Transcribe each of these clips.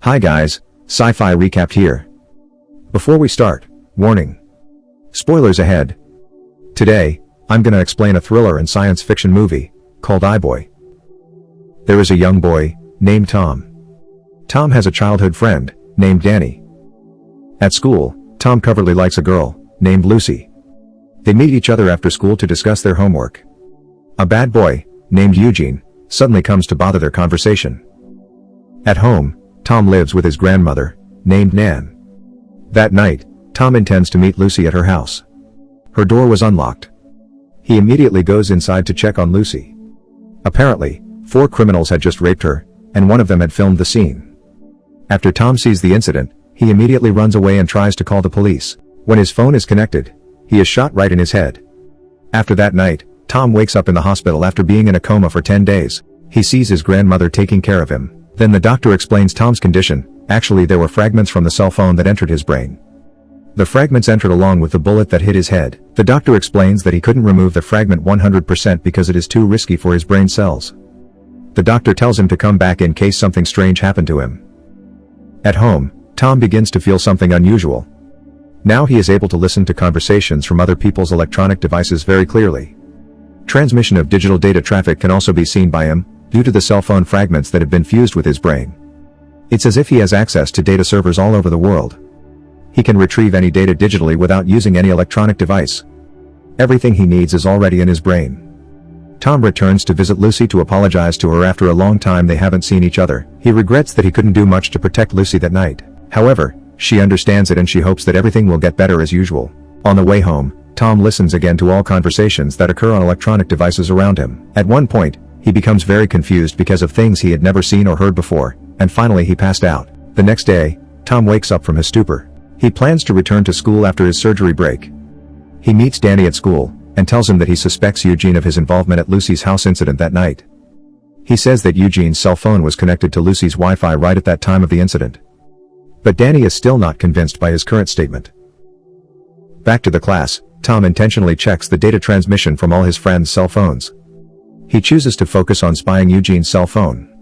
Hi guys, Sci-fi recap here. Before we start, warning. Spoilers ahead. Today, I'm gonna explain a thriller and science fiction movie, called iBoy. There is a young boy, named Tom. Tom has a childhood friend, named Danny. At school, Tom covertly likes a girl, named Lucy. They meet each other after school to discuss their homework. A bad boy, named Eugene, suddenly comes to bother their conversation. At home, Tom lives with his grandmother, named Nan. That night, Tom intends to meet Lucy at her house. Her door was unlocked. He immediately goes inside to check on Lucy. Apparently, 4 criminals had just raped her, and one of them had filmed the scene. After Tom sees the incident, he immediately runs away and tries to call the police. When his phone is connected, he is shot right in his head. After that night, Tom wakes up in the hospital after being in a coma for 10 days. He sees his grandmother taking care of him. Then the doctor explains Tom's condition. Actually, there were fragments from the cell phone that entered his brain. The fragments entered along with the bullet that hit his head. The doctor explains that he couldn't remove the fragment 100% because it is too risky for his brain cells. The doctor tells him to come back in case something strange happened to him. At home, Tom begins to feel something unusual. Now he is able to listen to conversations from other people's electronic devices very clearly. Transmission of digital data traffic can also be seen by him, due to the cell phone fragments that have been fused with his brain. It's as if he has access to data servers all over the world. He can retrieve any data digitally without using any electronic device. Everything he needs is already in his brain. Tom returns to visit Lucy to apologize to her after a long time they haven't seen each other. He regrets that he couldn't do much to protect Lucy that night. However, she understands it and she hopes that everything will get better as usual. On the way home, Tom listens again to all conversations that occur on electronic devices around him. At one point, he becomes very confused because of things he had never seen or heard before, and finally he passed out. The next day, Tom wakes up from his stupor. He plans to return to school after his surgery break. He meets Danny at school, and tells him that he suspects Eugene of his involvement at Lucy's house incident that night. He says that Eugene's cell phone was connected to Lucy's Wi-Fi right at that time of the incident. But Danny is still not convinced by his current statement. Back to the class, Tom intentionally checks the data transmission from all his friends' cell phones. He chooses to focus on spying Eugene's cell phone.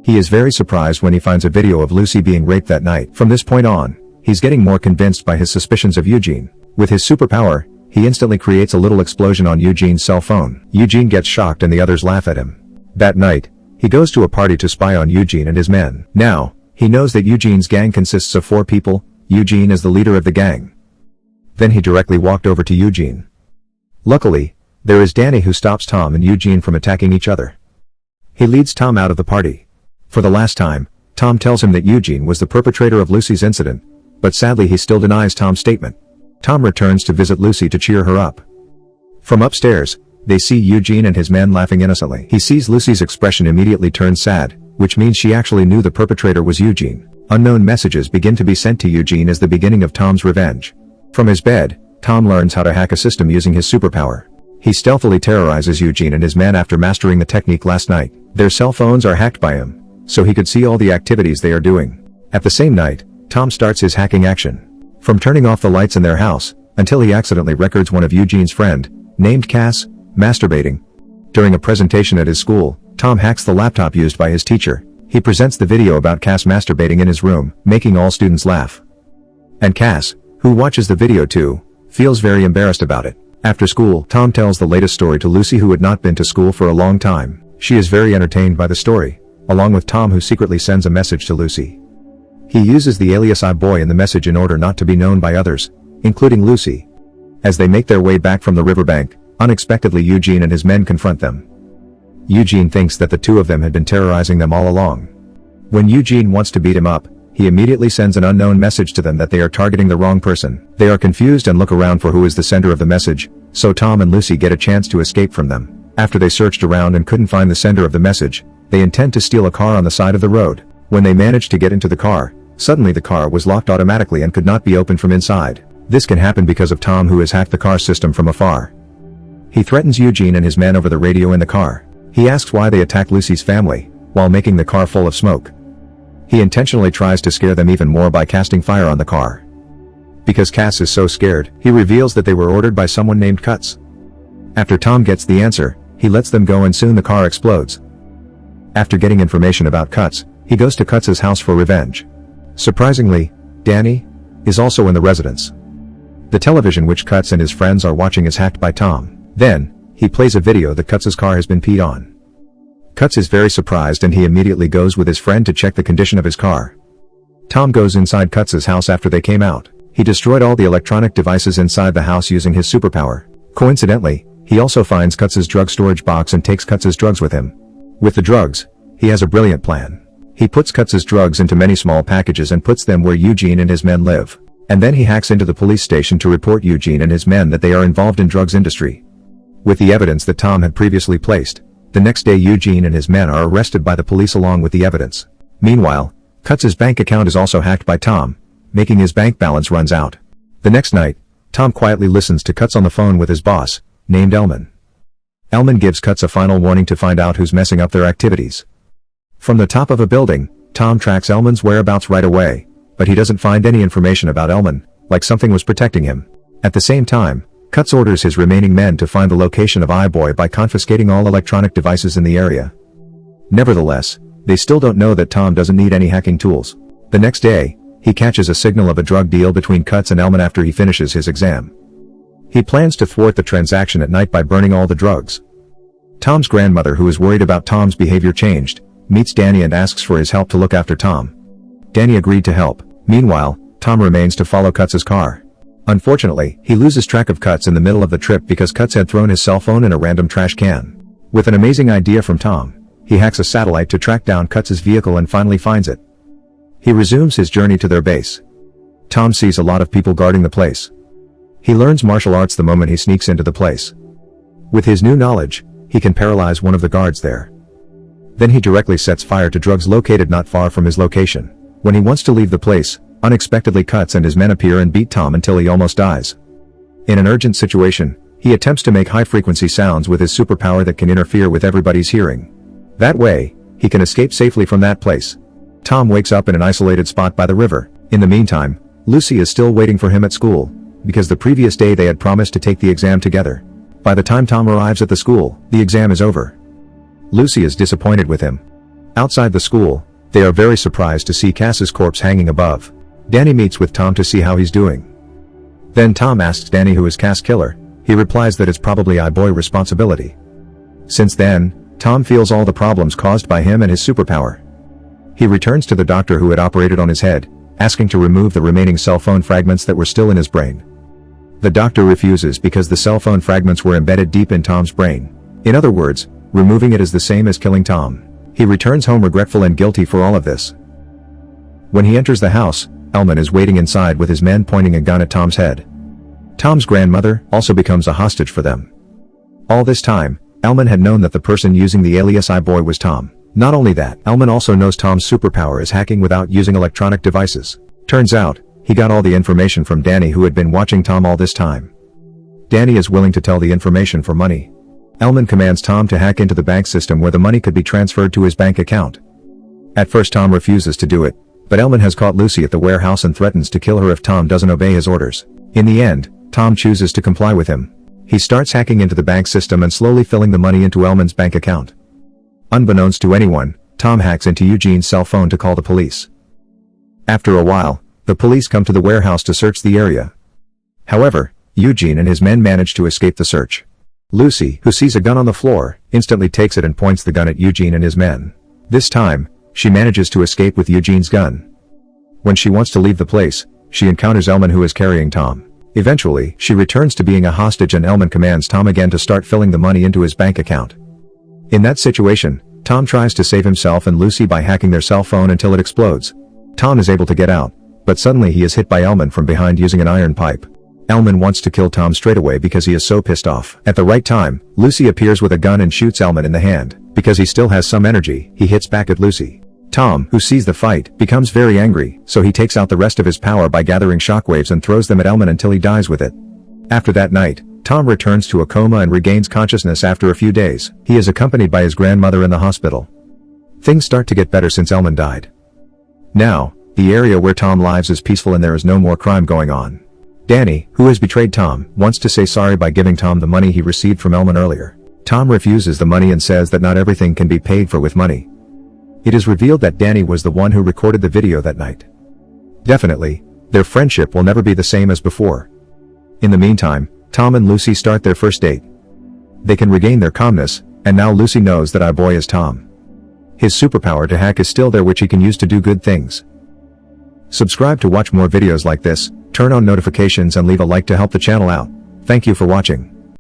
He is very surprised when he finds a video of Lucy being raped that night. From this point on, he's getting more convinced by his suspicions of Eugene. With his superpower, he instantly creates a little explosion on Eugene's cell phone. Eugene gets shocked and the others laugh at him. That night, he goes to a party to spy on Eugene and his men. Now, he knows that Eugene's gang consists of 4 people. Eugene is the leader of the gang. Then he directly walked over to Eugene. Luckily, there is Danny who stops Tom and Eugene from attacking each other. He leads Tom out of the party. For the last time, Tom tells him that Eugene was the perpetrator of Lucy's incident, but sadly he still denies Tom's statement. Tom returns to visit Lucy to cheer her up. From upstairs, they see Eugene and his men laughing innocently. He sees Lucy's expression immediately turn sad, which means she actually knew the perpetrator was Eugene. Unknown messages begin to be sent to Eugene as the beginning of Tom's revenge. From his bed, Tom learns how to hack a system using his superpower. He stealthily terrorizes Eugene and his men after mastering the technique last night. Their cell phones are hacked by him, so he could see all the activities they are doing. At the same night, Tom starts his hacking action. From turning off the lights in their house, until he accidentally records one of Eugene's friend, named Cass, masturbating. During a presentation at his school, Tom hacks the laptop used by his teacher. He presents the video about Cass masturbating in his room, making all students laugh. And Cass, who watches the video too, feels very embarrassed about it. After school, Tom tells the latest story to Lucy, who had not been to school for a long time. She is very entertained by the story, along with Tom, who secretly sends a message to Lucy. He uses the alias iBoy in the message in order not to be known by others, including Lucy. As they make their way back from the riverbank, unexpectedly Eugene and his men confront them. Eugene thinks that the 2 of them had been terrorizing them all along. When Eugene wants to beat him up, he immediately sends an unknown message to them that they are targeting the wrong person. They are confused and look around for who is the sender of the message, so Tom and Lucy get a chance to escape from them. After they searched around and couldn't find the sender of the message, they intend to steal a car on the side of the road. When they manage to get into the car, suddenly the car was locked automatically and could not be opened from inside. This can happen because of Tom, who has hacked the car system from afar. He threatens Eugene and his men over the radio in the car. He asks why they attacked Lucy's family, while making the car full of smoke. He intentionally tries to scare them even more by casting fire on the car. Because Cass is so scared, he reveals that they were ordered by someone named Cuts. After Tom gets the answer, he lets them go and soon the car explodes. After getting information about Cuts, he goes to Cuts' house for revenge. Surprisingly, Danny is also in the residence. The television which Cuts and his friends are watching is hacked by Tom. Then, he plays a video that Cuts' car has been peed on. Cuts is very surprised and he immediately goes with his friend to check the condition of his car. Tom goes inside Cuts' house after they came out. He destroyed all the electronic devices inside the house using his superpower. Coincidentally, he also finds Cuts' drug storage box and takes Cuts' drugs with him. With the drugs, he has a brilliant plan. He puts Cuts' drugs into many small packages and puts them where Eugene and his men live. And then he hacks into the police station to report Eugene and his men that they are involved in drugs industry. With the evidence that Tom had previously placed, the next day Eugene and his men are arrested by the police along with the evidence. Meanwhile, Cuts' bank account is also hacked by Tom, making his bank balance runs out. The next night, Tom quietly listens to Cuts on the phone with his boss, named Elman. Elman gives Cuts a final warning to find out who's messing up their activities. From the top of a building, Tom tracks Elman's whereabouts right away, but he doesn't find any information about Elman, like something was protecting him. At the same time, Cuts orders his remaining men to find the location of I-Boy by confiscating all electronic devices in the area. Nevertheless, they still don't know that Tom doesn't need any hacking tools. The next day, he catches a signal of a drug deal between Cuts and Elman after he finishes his exam. He plans to thwart the transaction at night by burning all the drugs. Tom's grandmother, who is worried about Tom's behavior changed, meets Danny and asks for his help to look after Tom. Danny agreed to help. Meanwhile, Tom remains to follow Cuts' car. Unfortunately, he loses track of Cuts in the middle of the trip because Cuts had thrown his cell phone in a random trash can. With an amazing idea from Tom, he hacks a satellite to track down Cuts' vehicle and finally finds it. He resumes his journey to their base. Tom sees a lot of people guarding the place. He learns martial arts the moment he sneaks into the place. With his new knowledge, he can paralyze one of the guards there. Then he directly sets fire to drugs located not far from his location. When he wants to leave the place, unexpectedly Cuts and his men appear and beat Tom until he almost dies. In an urgent situation, he attempts to make high-frequency sounds with his superpower that can interfere with everybody's hearing. That way, he can escape safely from that place. Tom wakes up in an isolated spot by the river. In the meantime, Lucy is still waiting for him at school, because the previous day they had promised to take the exam together. By the time Tom arrives at the school, the exam is over. Lucy is disappointed with him. Outside the school, they are very surprised to see Cass's corpse hanging above. Danny meets with Tom to see how he's doing. Then Tom asks Danny who is Cass' killer. He replies that it's probably I-Boy's responsibility. Since then, Tom feels all the problems caused by him and his superpower. He returns to the doctor who had operated on his head, asking to remove the remaining cell phone fragments that were still in his brain. The doctor refuses because the cell phone fragments were embedded deep in Tom's brain. In other words, removing it is the same as killing Tom. He returns home regretful and guilty for all of this. When he enters the house, Elman is waiting inside with his men pointing a gun at Tom's head. Tom's grandmother also becomes a hostage for them. All this time, Elman had known that the person using the alias I-Boy was Tom. Not only that, Elman also knows Tom's superpower is hacking without using electronic devices. Turns out, he got all the information from Danny who had been watching Tom all this time. Danny is willing to tell the information for money. Elman commands Tom to hack into the bank system where the money could be transferred to his bank account. At first Tom refuses to do it, but Elman has caught Lucy at the warehouse and threatens to kill her if Tom doesn't obey his orders. In the end, Tom chooses to comply with him. He starts hacking into the bank system and slowly filling the money into Elman's bank account. Unbeknownst to anyone, Tom hacks into Eugene's cell phone to call the police. After a while, the police come to the warehouse to search the area. However, Eugene and his men manage to escape the search. Lucy, who sees a gun on the floor, instantly takes it and points the gun at Eugene and his men. This time, she manages to escape with Eugene's gun. When she wants to leave the place, she encounters Elman who is carrying Tom. Eventually, she returns to being a hostage and Elman commands Tom again to start filling the money into his bank account. In that situation, Tom tries to save himself and Lucy by hacking their cell phone until it explodes. Tom is able to get out, but suddenly he is hit by Elman from behind using an iron pipe. Elman wants to kill Tom straight away because he is so pissed off. At the right time, Lucy appears with a gun and shoots Elman in the hand. Because he still has some energy, he hits back at Lucy. Tom, who sees the fight, becomes very angry, so he takes out the rest of his power by gathering shockwaves and throws them at Elman until he dies with it. After that night, Tom returns to a coma and regains consciousness after a few days. He is accompanied by his grandmother in the hospital. Things start to get better since Elman died. Now, the area where Tom lives is peaceful and there is no more crime going on. Danny, who has betrayed Tom, wants to say sorry by giving Tom the money he received from Elman earlier. Tom refuses the money and says that not everything can be paid for with money. It is revealed that Danny was the one who recorded the video that night. Definitely, their friendship will never be the same as before. In the meantime, Tom and Lucy start their first date. They can regain their calmness, and now Lucy knows that iBoy is Tom. His superpower to hack is still there, which he can use to do good things. Subscribe to watch more videos like this, turn on notifications and leave a like to help the channel out. Thank you for watching.